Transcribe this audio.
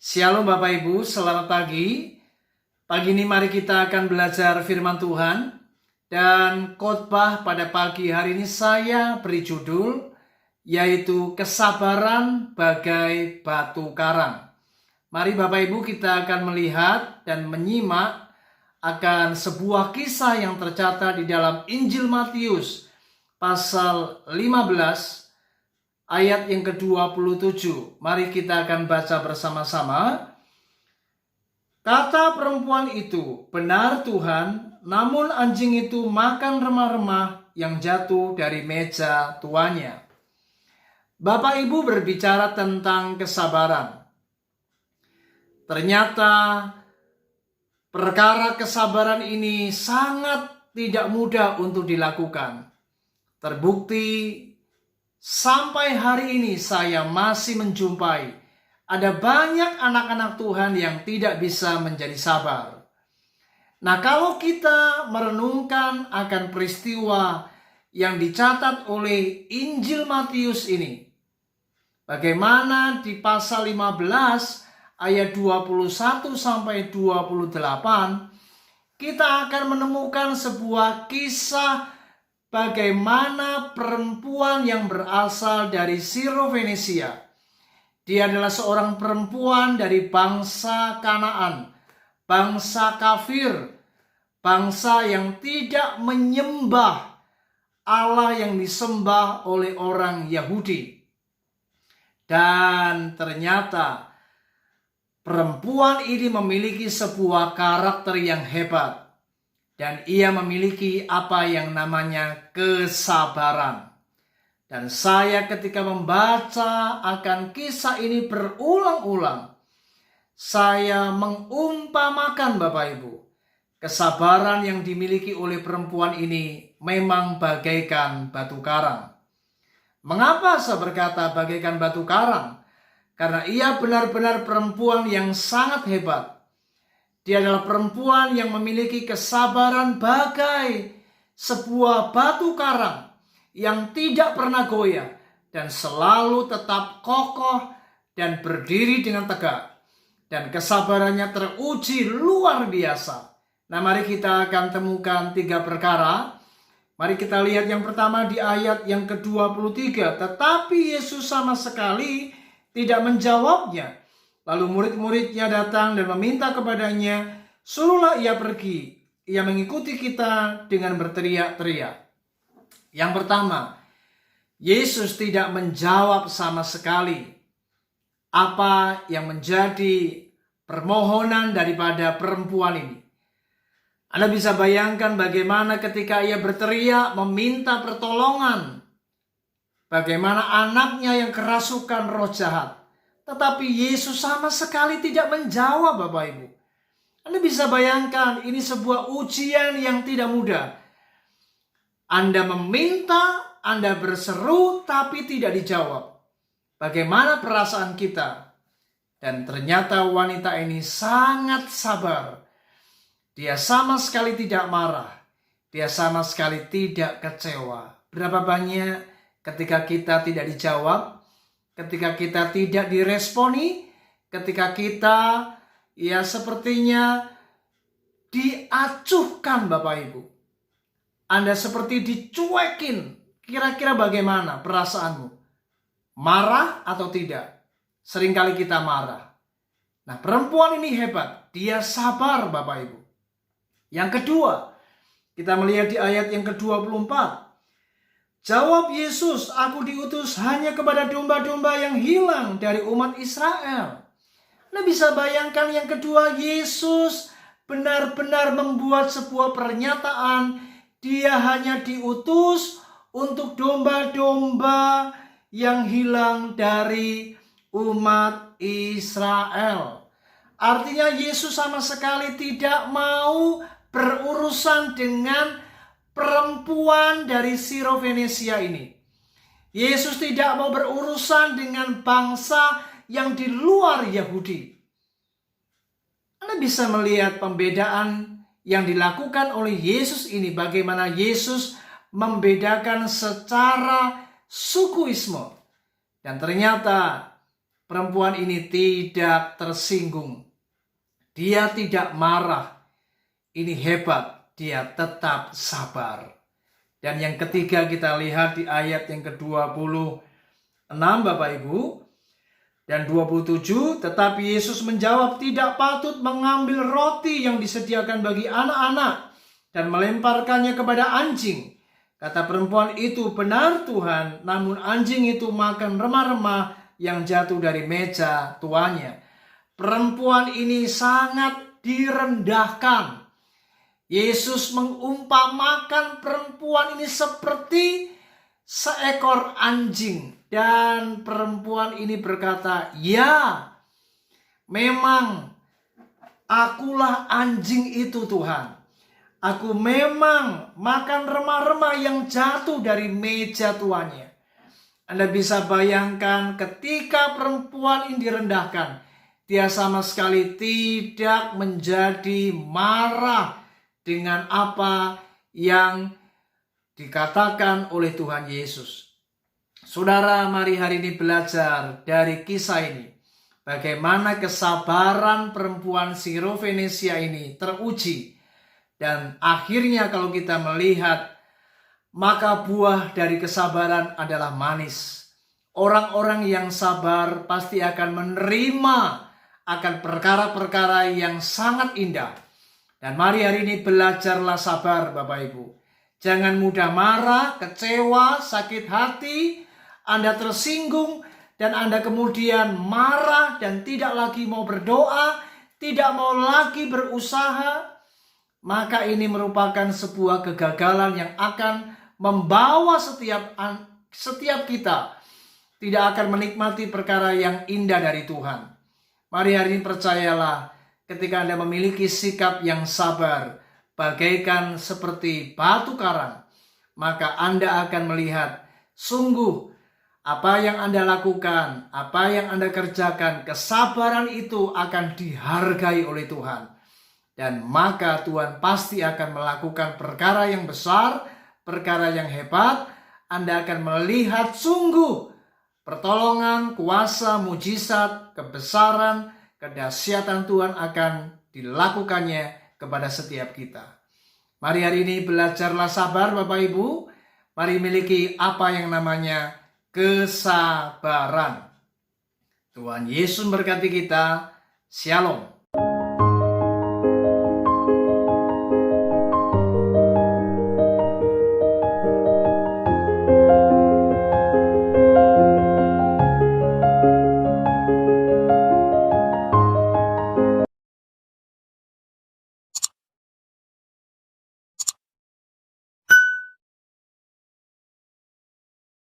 Shalom Bapak Ibu, selamat pagi. Pagi ini mari kita akan belajar firman Tuhan. Dan khotbah pada pagi hari ini saya beri judul, yaitu kesabaran bagai batu karang. Mari Bapak Ibu kita akan melihat dan menyimak akan sebuah kisah yang tercatat di dalam Injil Matius pasal 15 ayat yang ke-27. Mari kita akan baca bersama-sama. Kata perempuan itu, "Benar Tuhan, namun anjing itu makan remah-remah yang jatuh dari meja tuannya." Bapak Ibu berbicara tentang kesabaran. Ternyata perkara kesabaran ini sangat tidak mudah untuk dilakukan. Terbukti sampai hari ini saya masih menjumpai ada banyak anak-anak Tuhan yang tidak bisa menjadi sabar. Nah, kalau kita merenungkan akan peristiwa yang dicatat oleh Injil Matius ini, bagaimana di pasal 15 ayat 21 sampai 28, kita akan menemukan sebuah kisah bagaimana perempuan yang berasal dari Sirofenisia. Dia adalah seorang perempuan dari bangsa Kanaan, bangsa kafir, bangsa yang tidak menyembah Allah yang disembah oleh orang Yahudi. Dan ternyata perempuan ini memiliki sebuah karakter yang hebat. Dan ia memiliki apa yang namanya kesabaran. Dan saya ketika membaca akan kisah ini berulang-ulang, saya mengumpamakan Bapak Ibu, kesabaran yang dimiliki oleh perempuan ini memang bagaikan batu karang. Mengapa saya berkata bagaikan batu karang? Karena ia benar-benar perempuan yang sangat hebat. Dia adalah perempuan yang memiliki kesabaran bagai sebuah batu karang yang tidak pernah goyah dan selalu tetap kokoh dan berdiri dengan tegak. Dan kesabarannya teruji luar biasa. Nah, mari kita akan temukan 3 perkara. Mari kita lihat yang pertama di ayat yang ke-23. Tetapi Yesus sama sekali tidak menjawabnya. Lalu murid-muridnya datang dan meminta kepadanya, "Suruhlah ia pergi." Ia mengikuti kita dengan berteriak-teriak. Yang pertama, Yesus tidak menjawab sama sekali apa yang menjadi permohonan daripada perempuan ini. Anda bisa bayangkan bagaimana ketika ia berteriak meminta pertolongan. Bagaimana anaknya yang kerasukan roh jahat. Tetapi Yesus sama sekali tidak menjawab, Bapak Ibu. Anda bisa bayangkan ini sebuah ujian yang tidak mudah. Anda meminta, Anda berseru, tapi tidak dijawab. Bagaimana perasaan kita? Dan ternyata wanita ini sangat sabar. Dia sama sekali tidak marah. Dia sama sekali tidak kecewa. Berapa banyak ketika kita tidak dijawab, ketika kita tidak diresponi, ketika kita sepertinya diacuhkan Bapak Ibu. Anda seperti dicuekin. Kira-kira bagaimana perasaanmu? Marah atau tidak? Seringkali kita marah. Nah, perempuan ini hebat. Dia sabar Bapak Ibu. Yang kedua, kita melihat di ayat yang ke-24. Jawab Yesus, "Aku diutus hanya kepada domba-domba yang hilang dari umat Israel." Anda bisa bayangkan yang kedua, Yesus benar-benar membuat sebuah pernyataan. Dia hanya diutus untuk domba-domba yang hilang dari umat Israel. Artinya Yesus sama sekali tidak mau berurusan dengan perempuan dari Sirofenisia ini. Yesus tidak mau berurusan dengan bangsa yang di luar Yahudi. Anda bisa melihat pembedaan yang dilakukan oleh Yesus ini. Bagaimana Yesus membedakan secara sukuisme. Dan ternyata perempuan ini tidak tersinggung. Dia tidak marah. Ini hebat, dia tetap sabar. Dan yang ketiga kita lihat di ayat yang ke-26 Bapak Ibu. Dan 27, tetapi Yesus menjawab, tidak patut mengambil roti yang disediakan bagi anak-anak dan melemparkannya kepada anjing. Kata perempuan itu, benar Tuhan, namun anjing itu makan remah-remah yang jatuh dari meja tuannya. Perempuan ini sangat direndahkan. Yesus mengumpamakan perempuan ini seperti seekor anjing. Dan perempuan ini berkata, ya, memang akulah anjing itu Tuhan. Aku memang makan remah-remah yang jatuh dari meja tuannya. Anda bisa bayangkan ketika perempuan ini direndahkan, dia sama sekali tidak menjadi marah dengan apa yang dikatakan oleh Tuhan Yesus. Saudara, mari hari ini belajar dari kisah ini. Bagaimana kesabaran perempuan Sirofenesia ini teruji. Dan akhirnya kalau kita melihat, maka buah dari kesabaran adalah manis. Orang-orang yang sabar pasti akan menerima akan perkara-perkara yang sangat indah. Dan mari hari ini belajarlah sabar Bapak Ibu. Jangan mudah marah, kecewa, sakit hati, Anda tersinggung, dan Anda kemudian marah dan tidak lagi mau berdoa, tidak mau lagi berusaha, maka ini merupakan sebuah kegagalan yang akan membawa setiap kita tidak akan menikmati perkara yang indah dari Tuhan. Mari hari ini percayalah, ketika Anda memiliki sikap yang sabar, bagaikan seperti batu karang, maka Anda akan melihat sungguh apa yang Anda lakukan, apa yang Anda kerjakan, kesabaran itu akan dihargai oleh Tuhan. Dan maka Tuhan pasti akan melakukan perkara yang besar, perkara yang hebat. Anda akan melihat sungguh pertolongan, kuasa, mujizat, kebesaran, kedahsyatan Tuhan akan dilakukannya kepada setiap kita. Mari hari ini belajarlah sabar Bapak Ibu. Mari miliki apa yang namanya kesabaran. Tuhan Yesus memberkati kita. Shalom.